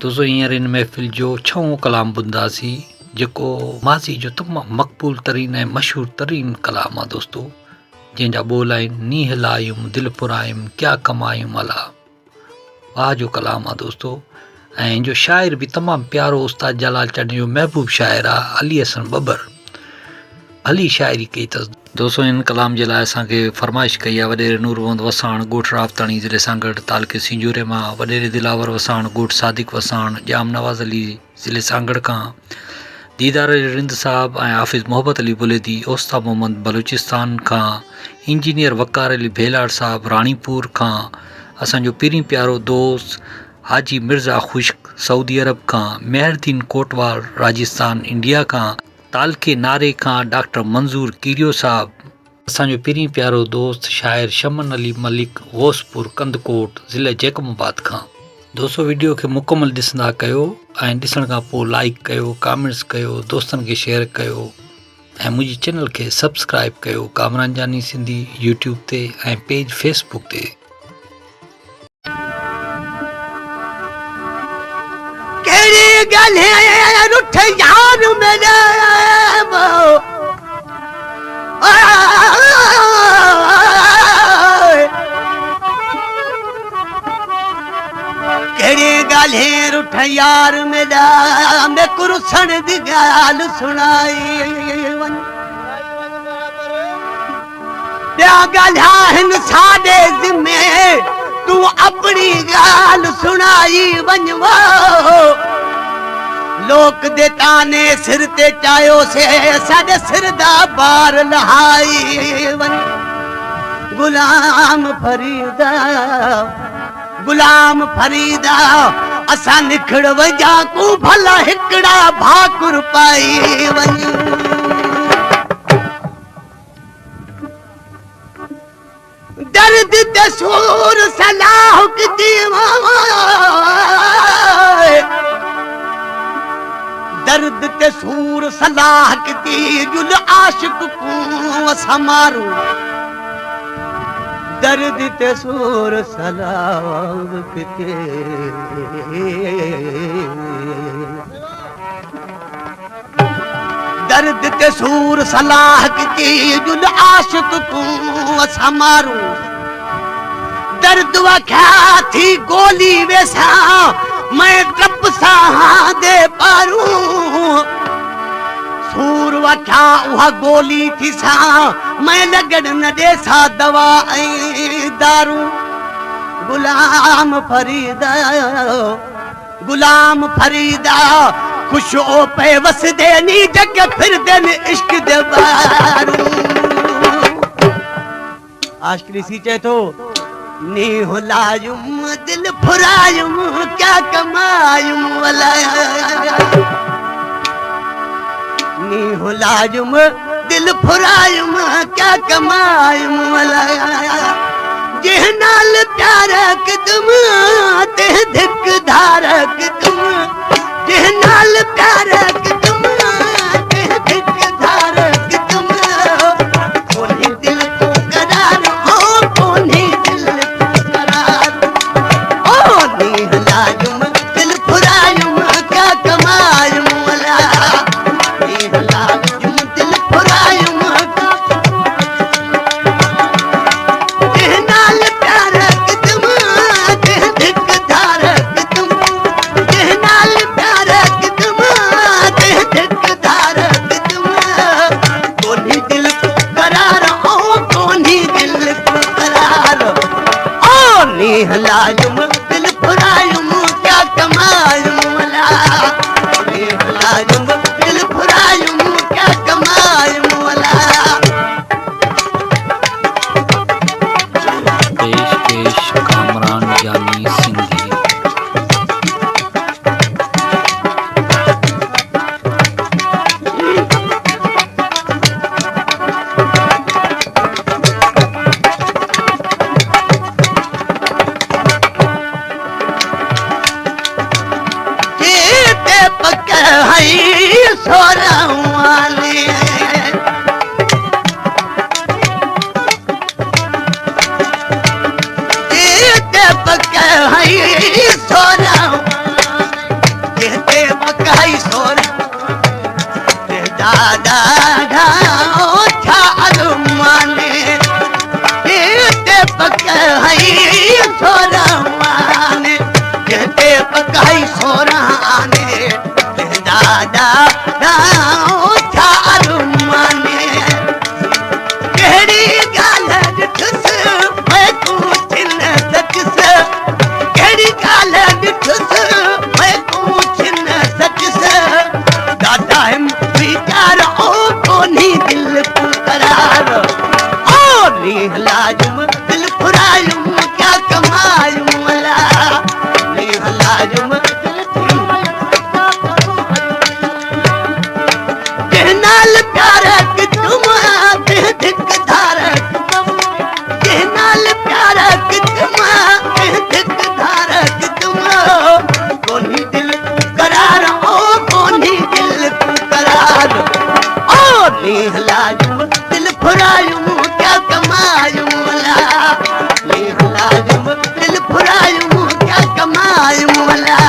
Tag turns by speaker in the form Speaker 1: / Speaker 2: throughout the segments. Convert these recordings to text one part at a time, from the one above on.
Speaker 1: दोस्तों हींअर इन महफ़िल जो छहों कलाम ॿुधंदासीं जेको माज़ी जो तमामु मक़बूल तरीन ऐं मशहूरु तरीन कलाम आहे दोस्तो, जंहिंजा ॿोल आहिनि नींहं लायुमि दिलि फुरायुमि क्या कमायुमि अला। वाह जो कलाम आहे दोस्तो। ऐं इन जो शाइर बि तमामु प्यारो उस्ताद जलाल चढ़नी जो महबूब शाइर आहे अली हसन बबर। भली शाइरी कई अथसि दोस्तो। इन कलाम जे लाइ असांखे फरमाइश कई आहे वॾेरे नूरवंद वसाण ॻोठ रावताणी ज़िले सागड़ तालुके सिंजूरे मां, वॾेरे दिलावर वसाण ॻोठ सादिक वसाण जाम नवाज़ अली ज़िले सागड़ खां, दीदार रिंद साहब ऐं हाफ़िज़ मोहब्बत अली बुलेदी ओस्ता मोहम्मद बलूचिस्तान खां, इंजीनियर वकार अली भेलाड़ साहब राणीपुर खां, असांजो पहिरीं प्यारो दोस्त हाजी मिर्ज़ा ख़ुश्क सऊदी अरब खां, मेहरदीन कोटवाल राजस्थान इंडिया खां, तालके नारे खां डॉक्टर मंज़ूर कीरियो साहब, असांजो पहिरीं प्यारो दोस्त शाइर शमन अली मलिक गौसपुर कंदकोट ज़िले जैकमाबाद खां। दोस्तों वीडियो खे मुकमल ॾिसंदा कयो ऐं ॾिसण खां पोइ लाइक कयो, कमेंट्स कयो, दोस्तनि खे शेयर कयो ऐं मुंहिंजी चैनल खे सब्सक्राइब कयो कामरान जानी सिंधी यूट्यूब ते ऐं पेज फेसबुक ते।
Speaker 2: यार मेरा मैं कुरुसण दी गाल सुनाई गाल साडे जिम्मे तू अपनी गाल सुनाई वनवो लोक दे ताने सिर ते चायो से साडे सिर दा बार लहाई वन। गुलाम फरीदा असा निखड़ वजा को भला हिकड़ा भाकुर पाई वन। दर्द ते सूर सलाह की दर्द ते सूर सलाह की जुल आशिक को समारू दर्द ते सूर सलाह के दर्द ते सूर सलाह की जुल आशिक को समारू दर्द वख्या थी गोली वैसा मैं रब सा दे पारू सूर वख्या उहा गोली थी सा मैं लगन न दे सा दवा दारू। गुलाम फरीदा खुश हो पे वस देनी जग फिर देन इश्क दे बारू। आशिकी सीचे तो नी हुलायुम दिल फुरायुम क्या कमायुम वला नी हुलायुम दिल फुरायुम क्या कमायुम वला जहनाल प्यारक तुम ते धिक धारक तुम जहनाल प्यारक तुम ते धिक धारक तुम कोनी दिल को करार हो कोनी दिल को करार ओ नी हुलायुम दिल फुरायुम क्या कमायुम वला नी हुलायुम दिल फुरायुम जहनाल प्यारक तुम ते धिक धारक तुम जहनाल प्यारक तुम ते धिक धारक तुम कोनी दिल को करार हो कोनी दिल को करार ओ नी हुलायुम दिल फुरायुम क्या कमायुम वला नी हुलायुम दिल फुरायुम क्या कमायुम वला।
Speaker 1: पेश कामरान जानी सिंधी।
Speaker 2: जीते पक हई सोरवाली जीते पक हई सोरवाली कही सोराने दादा दाओ थारू माने केड़ी गाल ॾिठुस मैं कुछ न सचस केड़ी गाल ॾिठुस मैं कुछ न सचस दादा हम विचार ओ कोनी दिल को करार ओ नीह लाजुम दिल फुरायुम क्या कमायुम मला नीह लाजुम कहनाल प्यारक तुम दिक धारक कहनाल प्यारक तुम दिक धारक तुम कोनी दिल करार ओ कोनी दिल को करार ओ नीह लाजुम दिल फुरायुम क्या कमायुम मला नीह लाजुम दिल फुरायुम क्या कमायुम मला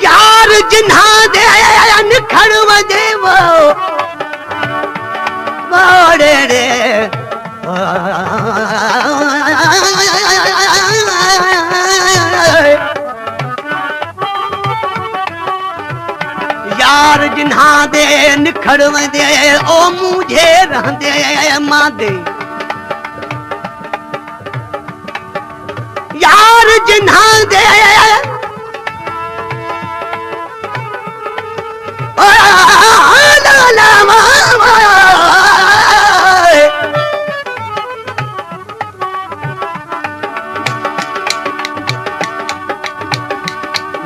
Speaker 2: यार जिन्हा दे निखड़व देवो मोड़े रे यार जिन्हा दे निखड़व दे ओ मुझे रहंदे मादे यार जिन्हा दे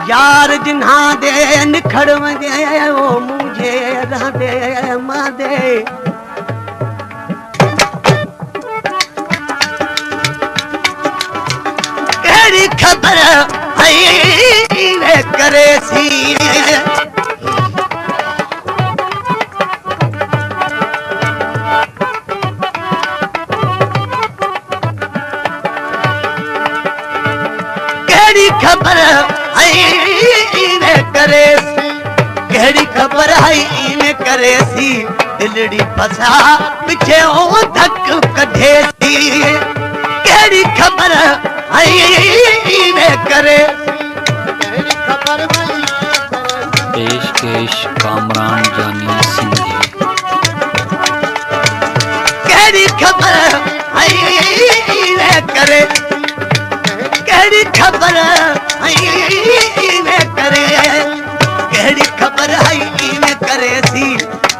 Speaker 2: यार जिन्हा दे निखड़व दे ओ मुझे रहंदे मादे केड़ी खबर है वे करे सी केड़ी खबर है करे केड़ी खबर है इने करे सी दिलड़ी फसा पीछे ओ धक कढे सी केड़ी खबर है इने करे केड़ी खबर
Speaker 1: पेशकेश कामरान जानी सिंधी
Speaker 2: केड़ी खबर है इने करे केड़ी खबर है इने करे केड़ी खबर है इने करे सी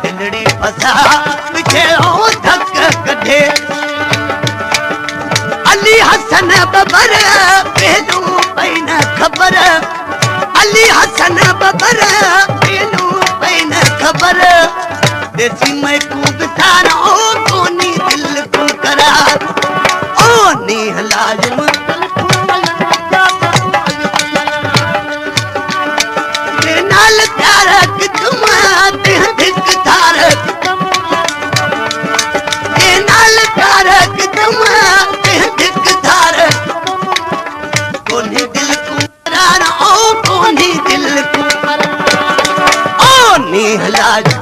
Speaker 2: दिलड़ी फसा पीछे ओ धक कढे अली हसन बबर पहलू पैन खबर अली हसन बबर पहलू पैन खबर देसी मैं कूद थारा ओ कोनी दिल को करार ओ नीह लाजम नाल प्यारक तुम दिक धारक नाल प्यारक तुम दिक धारक कोनी दिल को करार ओ कोनी दिल को ओ नीह लाज